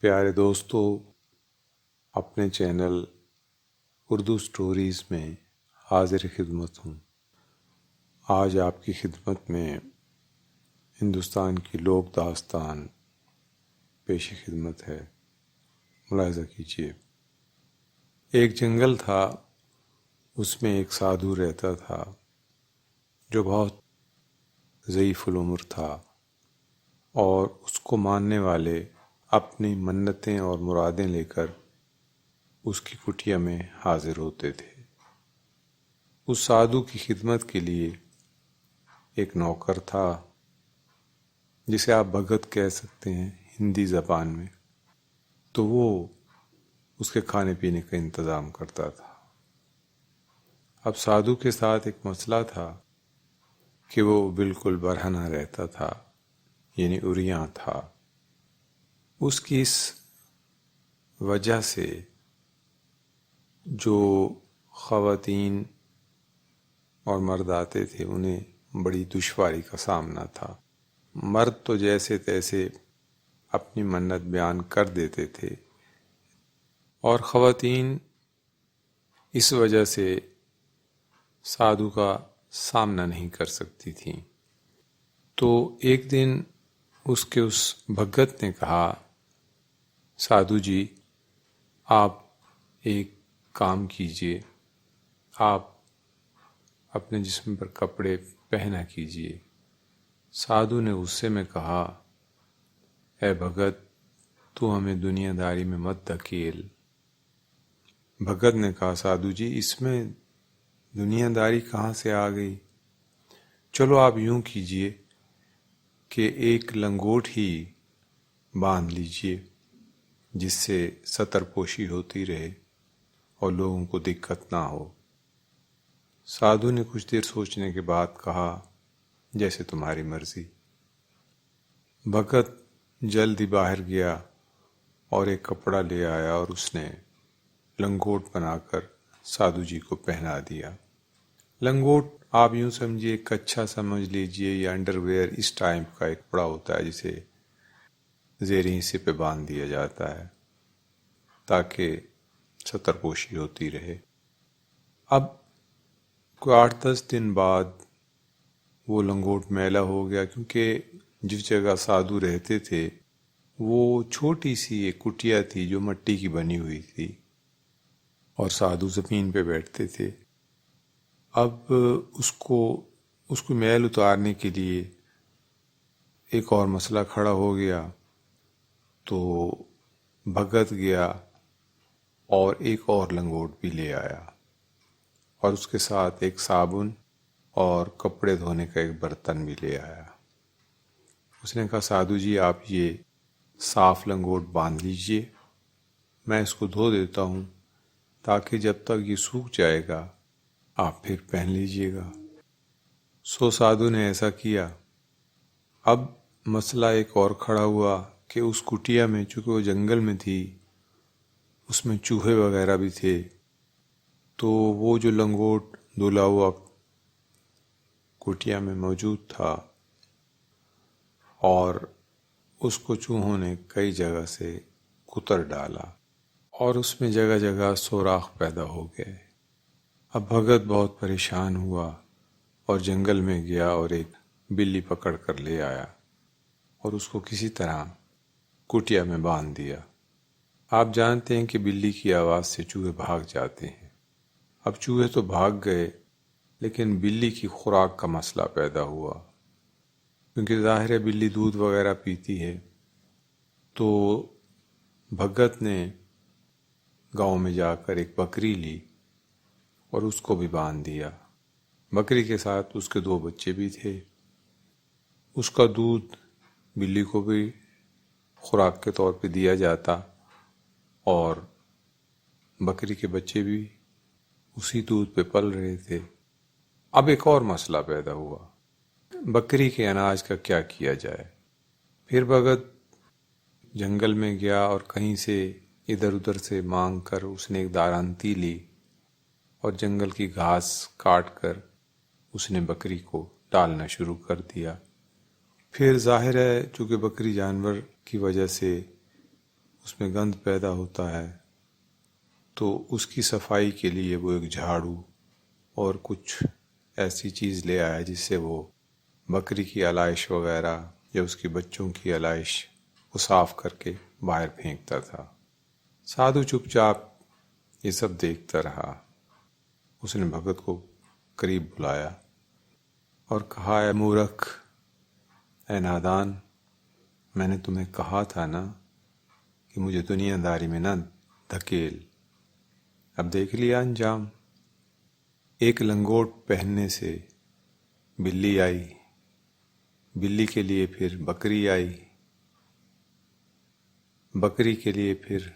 پیارے دوستو، اپنے چینل اردو سٹوریز میں حاضر خدمت ہوں۔ آج آپ کی خدمت میں ہندوستان کی لوک داستان پیش خدمت ہے۔ ملاحظہ کیجیے۔ ایک جنگل تھا، اس میں ایک سادھو رہتا تھا جو بہت ضعیف العمر تھا، اور اس کو ماننے والے اپنی منتیں اور مرادیں لے کر اس کی کٹیا میں حاضر ہوتے تھے۔ اس سادھو کی خدمت کے لیے ایک نوکر تھا جسے آپ بھگت کہہ سکتے ہیں ہندی زبان میں، تو وہ اس کے کھانے پینے کا انتظام کرتا تھا۔ اب سادھو کے ساتھ ایک مسئلہ تھا کہ وہ بالکل برہنہ رہتا تھا، یعنی عریاں تھا۔ اس کی اس وجہ سے جو خواتین اور مرد آتے تھے انہیں بڑی دشواری کا سامنا تھا۔ مرد تو جیسے تیسے اپنی منت بیان کر دیتے تھے، اور خواتین اس وجہ سے سادھو کا سامنا نہیں کر سکتی تھیں۔ تو ایک دن اس بھگت نے کہا، سادھو جی، آپ ایک کام کیجئے، آپ اپنے جسم پر کپڑے پہنا کیجئے۔ سادھو نے غصے میں کہا، اے بھگت، تو ہمیں دنیا داری میں مت دھکیل۔ بھگت نے کہا، سادھو جی، اس میں دنیا داری کہاں سے آ گئی؟ چلو آپ یوں کیجئے کہ ایک لنگوٹ ہی باندھ لیجئے جس سے ستر پوشی ہوتی رہے اور لوگوں کو دقت نہ ہو۔ سادھو نے کچھ دیر سوچنے کے بعد کہا، جیسے تمہاری مرضی۔ بھگت جلدی باہر گیا اور ایک کپڑا لے آیا اور اس نے لنگوٹ بنا کر سادھو جی کو پہنا دیا۔ لنگوٹ آپ یوں سمجھیے، ایک کچھا سمجھ لیجئے یا انڈر ویئر، اس ٹائپ کا ایک کپڑا ہوتا ہے جسے زیر حصے پہ باندھ دیا جاتا ہے تاکہ ستر پوشی ہوتی رہے۔ اب کوئی 8-10 دن بعد وہ لنگوٹ میلا ہو گیا، کیونکہ جس جگہ سادھو رہتے تھے وہ چھوٹی سی ایک کٹیا تھی جو مٹی کی بنی ہوئی تھی، اور سادھو زمین پہ بیٹھتے تھے۔ اب اس کو میل اتارنے کے لیے ایک اور مسئلہ کھڑا ہو گیا، تو بھگت گیا اور ایک اور لنگوٹ بھی لے آیا، اور اس کے ساتھ ایک صابن اور کپڑے دھونے کا ایک برتن بھی لے آیا۔ اس نے کہا، سادھو جی، آپ یہ صاف لنگوٹ باندھ لیجئے، میں اس کو دھو دیتا ہوں تاکہ جب تک یہ سوکھ جائے گا آپ پھر پہن لیجئے گا۔ سو سادھو نے ایسا کیا۔ اب مسئلہ ایک اور کھڑا ہوا کہ اس کٹیا میں، چونکہ وہ جنگل میں تھی، اس میں چوہے وغیرہ بھی تھے، تو وہ جو لنگوٹ دھلا ہوا کٹیا میں موجود تھا، اور اس کو چوہوں نے کئی جگہ سے کتر ڈالا اور اس میں جگہ جگہ سوراخ پیدا ہو گئے۔ اب بھگت بہت پریشان ہوا اور جنگل میں گیا اور ایک بلی پکڑ کر لے آیا اور اس کو کسی طرح کٹیا میں باندھ دیا۔ آپ جانتے ہیں کہ بلی کی آواز سے چوہے بھاگ جاتے ہیں۔ اب چوہے تو بھاگ گئے، لیکن بلی کی خوراک کا مسئلہ پیدا ہوا، کیونکہ ظاہر ہے بلی دودھ وغیرہ پیتی ہے۔ تو بھگت نے گاؤں میں جا کر ایک بکری لی اور اس کو بھی باندھ دیا۔ بکری کے ساتھ اس کے 2 بچے بھی تھے۔ اس کا دودھ بلی کو بھی خوراک کے طور پہ دیا جاتا، اور بکری کے بچے بھی اسی دودھ پہ پل رہے تھے۔ اب ایک اور مسئلہ پیدا ہوا، بکری کے اناج کا کیا کیا جائے؟ پھر بھگت جنگل میں گیا اور کہیں سے ادھر ادھر سے مانگ کر اس نے ایک دارانتی لی اور جنگل کی گھاس کاٹ کر اس نے بکری کو ڈالنا شروع کر دیا۔ پھر ظاہر ہے چونکہ بکری جانور کی وجہ سے اس میں گند پیدا ہوتا ہے تو اس کی صفائی کے لیے وہ ایک جھاڑو اور کچھ ایسی چیز لے آیا جس سے وہ بکری کی علائش وغیرہ یا اس کے بچوں کی علائش کو صاف کر کے باہر پھینکتا تھا۔ سادھو چپ چاپ یہ سب دیکھتا رہا۔ اس نے بھگت کو قریب بلایا اور کہا، اے مورکھ، اے نادان، میں نے تمہیں کہا تھا نا کہ مجھے دنیا داری میں نہ دھکیل، اب دیکھ لیا انجام۔ ایک لنگوٹ پہننے سے بلی آئی، بلی کے لیے پھر بکری آئی، بکری کے لیے پھر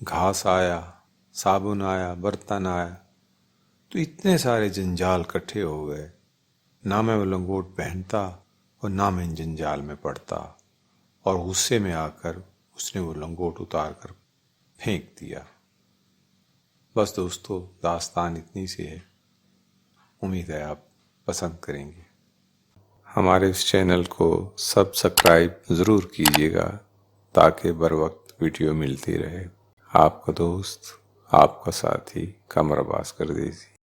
گھاس آیا، صابن آیا، برتن آیا، تو اتنے سارے جنجال کٹھے ہو گئے۔ نہ میں وہ لنگوٹ پہنتا اور نہ میں ان جنجال میں پڑتا، اور غصے میں آ کر اس نے وہ لنگوٹ اتار کر پھینک دیا۔ بس دوستو، داستان اتنی سی ہے، امید ہے آپ پسند کریں گے۔ ہمارے اس چینل کو سبسکرائب ضرور کیجیے گا تاکہ بر وقت ویڈیو ملتی رہے۔ آپ کا دوست، آپ کا ساتھی قمر عباس کردیسی۔